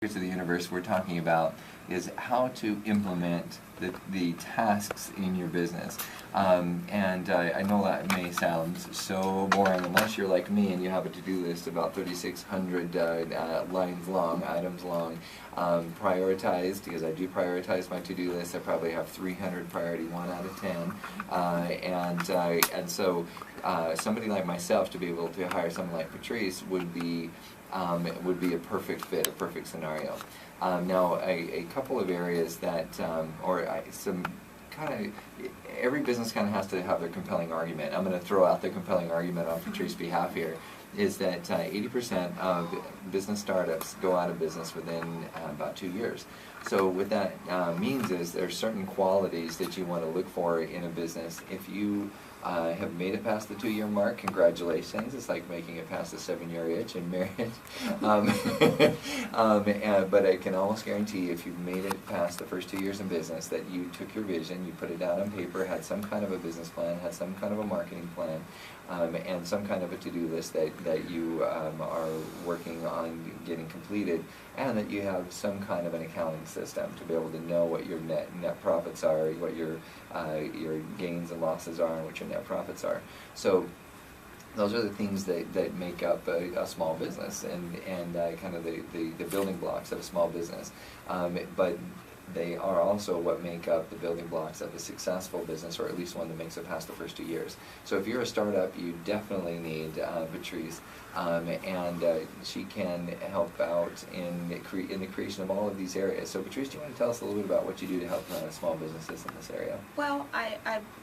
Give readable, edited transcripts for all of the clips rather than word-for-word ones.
To the universe we're talking about is how to implement the tasks in your business. I know that may sound so boring unless you're like me and you have a to-do list about 3,600 lines long, items long, prioritized, because I do prioritize my to-do list. I probably have 300 priority 1 out of 10. And so somebody like myself to be able to hire someone like Patrice would be a perfect fit, a perfect scenario. Now, a couple of areas that, every business kind of has to have their compelling argument. I'm going to throw out the compelling argument on Patrice's behalf here, is that 80% of business startups go out of business within about 2 years. So what that means is there's certain qualities that you want to look for in a business. If you have made it past the 2-year mark, congratulations. It's like making it past the 7-year itch in marriage. But I can almost guarantee if you've made it past the first 2 years in business that you took your vision, you put it down on paper, had some kind of a business plan, had some kind of a marketing plan, and some kind of a to-do list that you are working on getting completed, and that you have some kind of an accounting system to be able to know what your net profits are, what your gains and losses are, and what your net profits are. So those are the things that make up a small business and kind of the building blocks of a small business. But they are also what make up the building blocks of a successful business, or at least one that makes it past the first 2 years. So if you're a startup, you definitely need Patrice, and she can help out in the creation of all of these areas. So Patrice, do you want to tell us a little bit about what you do to help small businesses in this area? Well,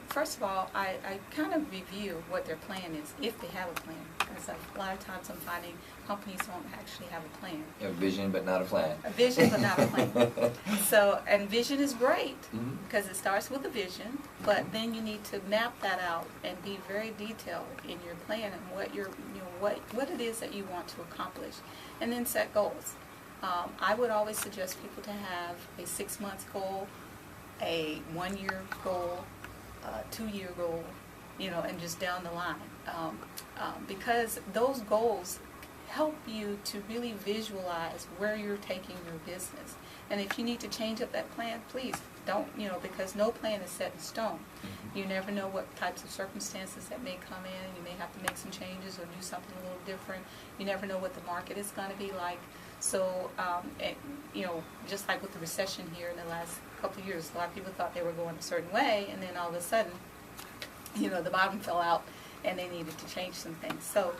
first of all, I kind of review what their plan is, if they have a plan. Because a lot of times I'm finding companies don't actually have a plan. You have a vision but not a plan. A vision but not a plan. So, and vision is great, Mm-hmm. because it starts with a vision, but then you need to map that out and be very detailed in your plan and what it is that you want to accomplish, and then set goals. I would always suggest people to have a 6-month goal, a 1-year goal, a 2-year goal, and just down the line, because those goals help you to really visualize where you're taking your business. And if you need to change up that plan, please don't, because no plan is set in stone. Mm-hmm. You never know what types of circumstances that may come in. You may have to make some changes or do something a little different. You never know what the market is going to be like. So, just like with the recession here in the last couple of years, a lot of people thought they were going a certain way, and then all of a sudden, the bottom fell out and they needed to change some things. So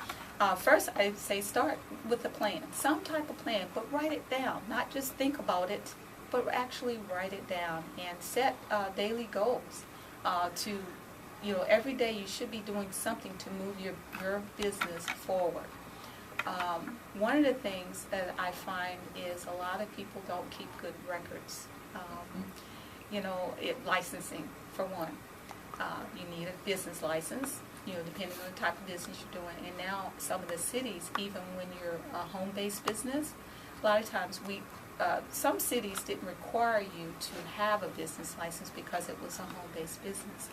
first I'd say start with a plan, some type of plan, but write it down. Not just think about it, but actually write it down and set daily goals. Every day you should be doing something to move your business forward. One of the things that I find is a lot of people don't keep good records. Licensing, for one. You need a business license, depending on the type of business you're doing. And now some of the cities, even when you're a home-based business, a lot of times some cities didn't require you to have a business license because it was a home-based business.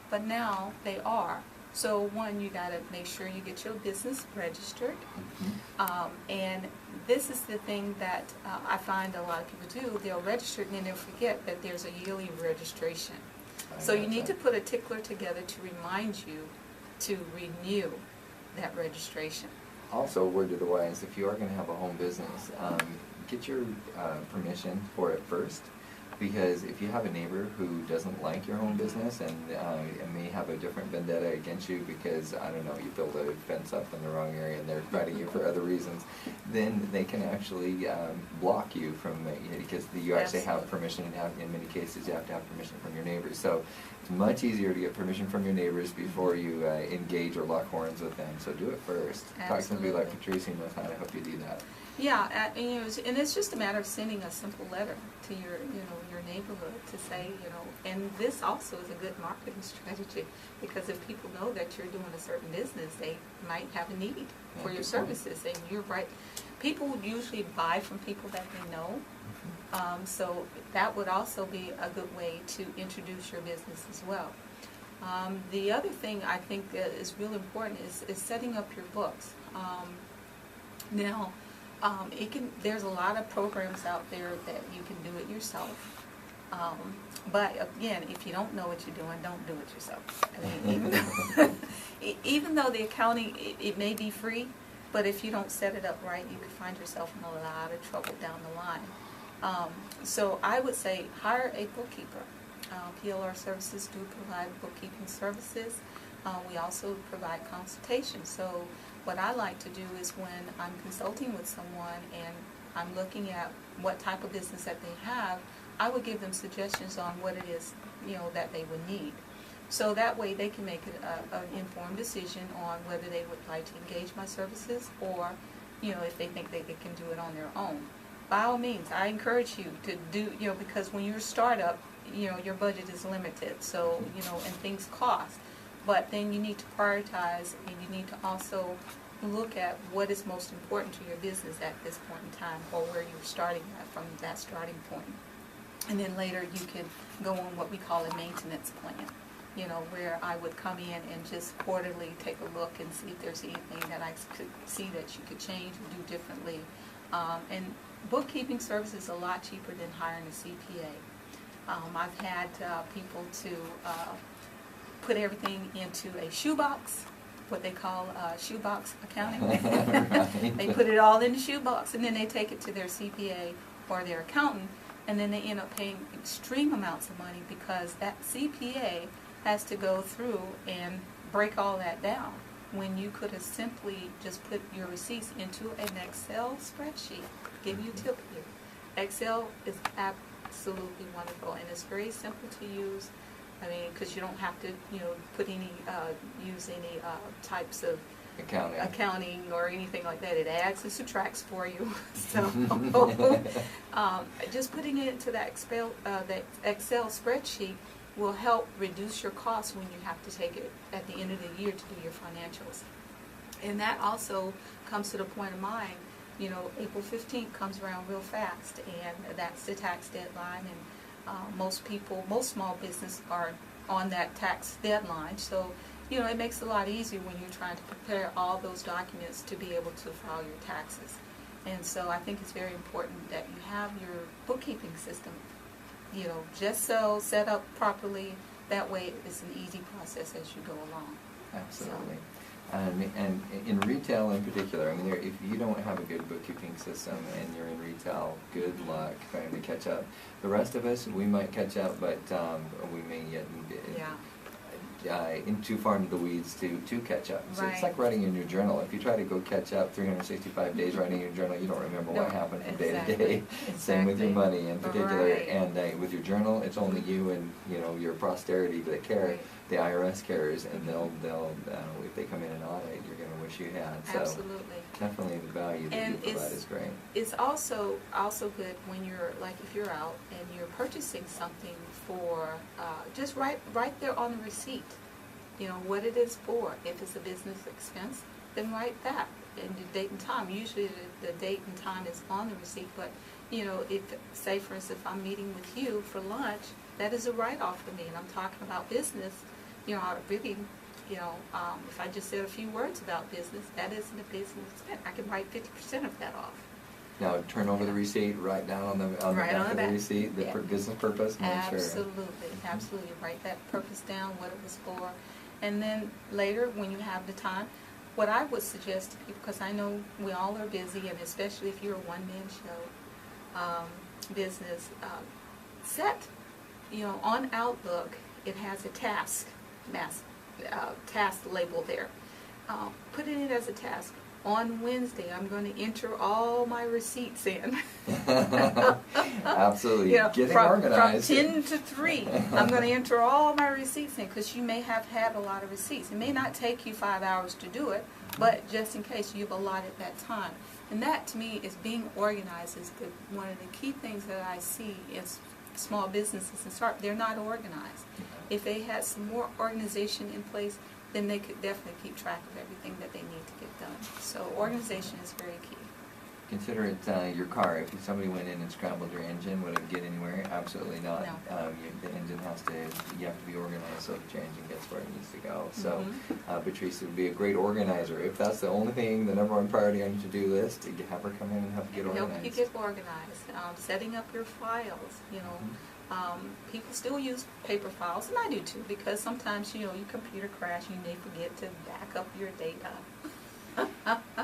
But now they are. So one, you got to make sure you get your business registered. Mm-hmm. And this is the thing that I find a lot of people do. They'll register and then they'll forget that there's a yearly registration. So you need to put a tickler together to remind you to renew that registration. Also, word to the wise, if you are going to have a home business, get your permission for it first. Because if you have a neighbor who doesn't like your home business and may have a different vendetta against you because, I don't know, you built a fence up in the wrong area and they're fighting you for other reasons, then they can actually block you from, because you actually have permission, and in many cases you have to have permission from your neighbors. So it's much easier to get permission from your neighbors before you engage or lock horns with them. So do it first. Absolutely. Talk to somebody like Patrice who knows how to help you do that. Yeah, and it's just a matter of sending a simple letter to your neighborhood to say, and this also is a good marketing strategy, because if people know that you're doing a certain business, they might have a need for your services, and you're right. People would usually buy from people that they know, so that would also be a good way to introduce your business as well. The other thing I think that is really important is setting up your books. Now, There's a lot of programs out there that you can do it yourself. But again, if you don't know what you're doing, don't do it yourself. I mean, even though the accounting, it may be free, but if you don't set it up right, you could find yourself in a lot of trouble down the line. So I would say hire a bookkeeper. PLR services do provide bookkeeping services. We also provide consultation. So what I like to do is when I'm consulting with someone and I'm looking at what type of business that they have, I would give them suggestions on what it is, that they would need. So that way they can make an informed decision on whether they would like to engage my services or, if they think they can do it on their own. By all means, I encourage you to do, because when you're a startup, your budget is limited, so, and things cost. But then you need to prioritize, and you need to also look at what is most important to your business at this point in time, or where you're starting at from that starting point. And then later you can go on what we call a maintenance plan, where I would come in and just quarterly take a look and see if there's anything that I could see that you could change or do differently. And bookkeeping service is a lot cheaper than hiring a CPA. I've had people to put everything into a shoebox, what they call shoebox accounting. Right. They put it all in the shoebox, and then they take it to their CPA or their accountant, and then they end up paying extreme amounts of money because that CPA has to go through and break all that down, when you could have simply just put your receipts into an Excel spreadsheet. Give you a tip here. Excel is absolutely wonderful, and it's very simple to use. I mean, because you don't have to, put any, use any types of accounting or anything like that. It adds and subtracts for you. So, just putting it into that Excel spreadsheet will help reduce your costs when you have to take it at the end of the year to do your financials. And that also comes to the point of mine. April 15th comes around real fast, and that's the tax deadline, and most small business are on that tax deadline. So, it makes it a lot easier when you're trying to prepare all those documents to be able to file your taxes. And so I think it's very important that you have your bookkeeping system, just so set up properly. That way it's an easy process as you go along. Absolutely. And in retail in particular, I mean, if you don't have a good bookkeeping system and you're in retail, good luck trying to catch up. The rest of us, we might catch up, but we may get in too far into the weeds to catch up. So It's like writing in your journal. If you try to go catch up 365 days writing in your journal, you don't remember what happened from day to day. Same with your money in particular. Right. And with your journal, it's only you and your posterity that care. Right. The IRS cares, and they'll if they come in and audit, you're going to wish you had. So absolutely. Definitely the value that you provide is great. It's also good when you're, like, if you're out and you're purchasing something for, just right there on the receipt, what it is for. If it's a business expense, then write that and the date and time. Usually the date and time is on the receipt, but if, say for instance, if I'm meeting with you for lunch, that is a write-off for me, and I'm talking about business. I really, if I just said a few words about business, that isn't a business expense. I can write 50% of that off. Now turn over the receipt, write down on the back of the receipt the business purpose. Absolutely. Write that purpose down, what it was for, and then later when you have the time, what I would suggest to people, because I know we all are busy, and especially if you're a one-man show business, set. On Outlook, it has a task label there. Put it in as a task. On Wednesday, I'm going to enter all my receipts in. Absolutely. Getting organized. From 10 to 3, I'm going to enter all my receipts in, because you may have had a lot of receipts. It may not take you 5 hours to do it, but just in case you've allotted that time. And that, to me, is being organized is one of the key things that I see is small businesses and they're not organized. If they had some more organization in place, then they could definitely keep track of everything that they need to get done. So organization is very key. Consider it your car. If somebody went in and scrambled your engine, would it get anywhere? Absolutely not. No. The engine has to, you have to be organized so that your engine gets where it needs to go. So Patrice would be a great organizer. If that's the only thing, the number one priority on your to-do list, you have her come in and help you get organized. Help you get organized. Setting up your files, you know. People still use paper files, and I do too, because sometimes, you know, your computer crashes, you may forget to back up your data.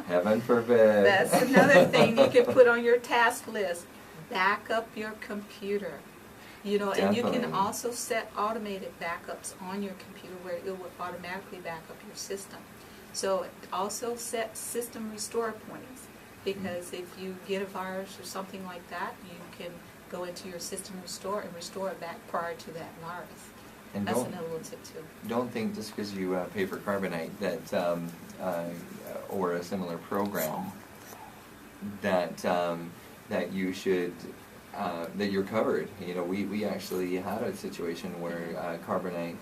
Heaven forbid. That's another thing you can put on your task list. Back up your computer. You know, and you can also set automated backups on your computer where it will automatically back up your system. So also set system restore points, because if you get a virus or something like that, you can go into your system restore and restore it back prior to that virus. And that's another little tip too. Don't think just because you pay for Carbonite that or a similar program that that you should that you're covered. You know, we actually had a situation where Carbonite.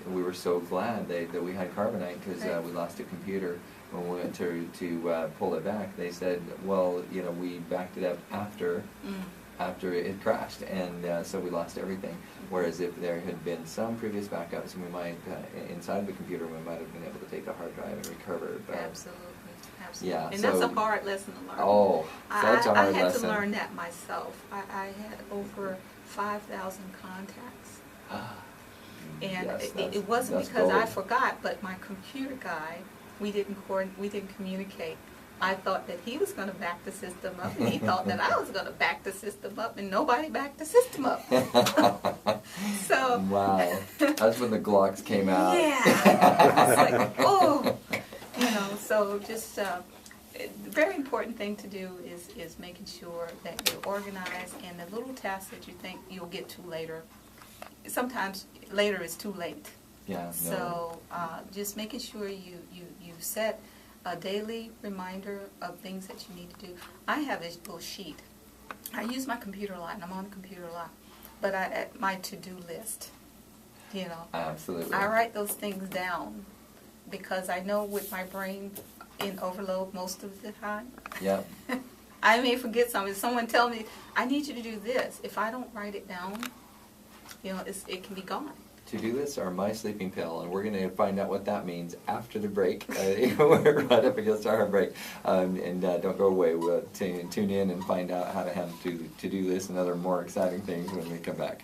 We were so glad that we had Carbonite because we lost a computer when we went to pull it back. They said, well, you know, we backed it up after it crashed, and so we lost everything. Whereas if there had been some previous backups, we might, inside the computer, we might have been able to take the hard drive and recover. But absolutely. Yeah, and so, that's a hard lesson to learn. Oh, such a hard lesson. I had to learn that myself. I had over 5,000 contacts. And yes, it wasn't because gold. I forgot, but my computer guy, we didn't communicate. I thought that he was going to back the system up, and he thought that I was going to back the system up, and nobody backed the system up. So wow, that's when the Glocks came out. Yeah, I was like, oh, you know. So just very important thing to do is making sure that you're organized, and the little tasks that you think you'll get to later. Sometimes later is too late. Yeah. No. So just making sure you set a daily reminder of things that you need to do. I have this little sheet. I use my computer a lot, and I'm on the computer a lot. But my to-do list, you know. Absolutely. I write those things down because I know with my brain in overload most of the time. Yeah. I may forget something. If someone tells me, I need you to do this, if I don't write it down, you know, it can be gone. To-do lists are my sleeping pill, and we're going to find out what that means after the break. We're right up against our break. And don't go away. We'll tune in and find out how to handle to-do lists and other more exciting things when we come back.